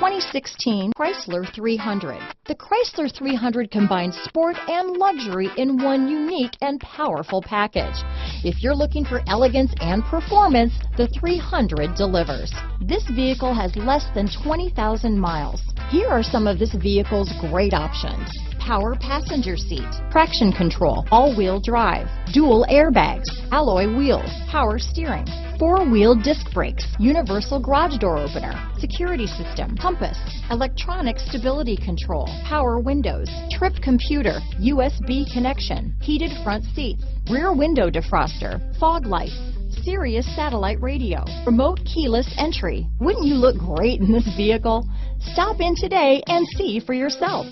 2016 Chrysler 300. The Chrysler 300 combines sport and luxury in one unique and powerful package. If you're looking for elegance and performance, the 300 delivers. This vehicle has less than 20,000 miles. Here are some of this vehicle's great options: power passenger seat, traction control, all-wheel drive, dual airbags, alloy wheels, power steering, four-wheel disc brakes, universal garage door opener, security system, compass, electronic stability control, power windows, trip computer, USB connection, heated front seats, rear window defroster, fog lights, Sirius satellite radio, remote keyless entry. Wouldn't you look great in this vehicle? Stop in today and see for yourself.